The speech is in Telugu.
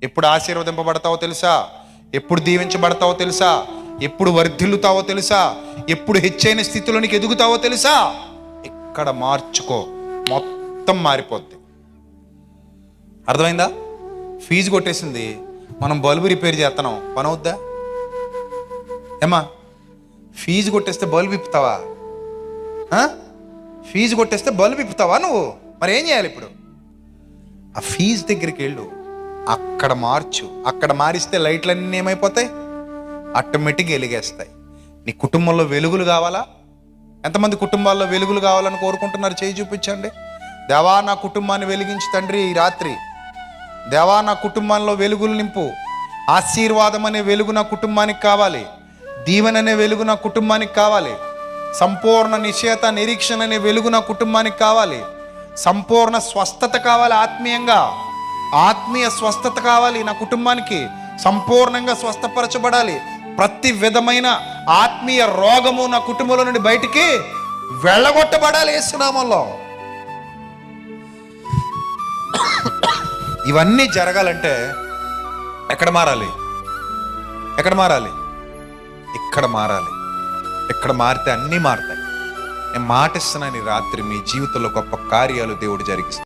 ఎప్పుడు ఆశీర్వదింపబడతావో తెలుసా? ఎప్పుడు దీవించబడతావో తెలుసా? ఎప్పుడు వర్ధిల్లుతావో తెలుసా? ఎప్పుడు హెచ్చైన స్థితిలోనికి ఎదుగుతావో తెలుసా? ఇక్కడ మార్చుకో, మొత్తం మారిపోద్ది. అర్థమైందా? ఫీజు కొట్టేసింది, మనం బల్బు రిపేర్ చేస్తున్నాం, పని అవుద్దా? ఏమా, ఫీజు కొట్టేస్తే బల్బు ఇప్పుతావా? ఫీజు కొట్టేస్తే బల్బు ఇప్పుతావా నువ్వు? మరి ఏం చేయాలి ఇప్పుడు? ఆ ఫీజు దగ్గరికి వెళ్ళు, అక్కడ మార్చు. అక్కడ మారిస్తే లైట్లన్నీ ఏమైపోతాయి? ఆటోమేటిక్గా వెలిగేస్తాయి. నీ కుటుంబంలో వెలుగులు కావాలా? ఎంతమంది కుటుంబాల్లో వెలుగులు కావాలని కోరుకుంటున్నారు? చేయి చూపించండి. దేవా, నా కుటుంబాన్ని వెలిగించు తండ్రి ఈ రాత్రి. దేవా, నా కుటుంబంలో వెలుగులు నింపు. ఆశీర్వాదం అనే వెలుగు నా కుటుంబానికి కావాలి. దీవెన అనే వెలుగు నా కుటుంబానికి కావాలి. సంపూర్ణ నిశ్చయత, నిరీక్షణ అనే వెలుగు నా కుటుంబానికి కావాలి. సంపూర్ణ స్వస్థత కావాలి. ఆత్మీయంగా ఆత్మీయ స్వస్థత కావాలి నా కుటుంబానికి. సంపూర్ణంగా స్వస్థపరచబడాలి. ప్రతి విధమైన ఆత్మీయ రోగము నా కుటుంబంలో నుండి బయటికి వెళ్ళగొట్టబడాలి యేసునామంలో. ఇవన్నీ జరగాలంటే ఎక్కడ మారాలి? ఎక్కడ మారాలి? ఇక్కడ మారాలి. ఇక్కడ మారితే అన్నీ మారుతాయి. నేను మాటిస్తున్నాను, ఈ రాత్రి మీ జీవితంలో గొప్ప కార్యాలు దేవుడు జరిగిస్తాడు.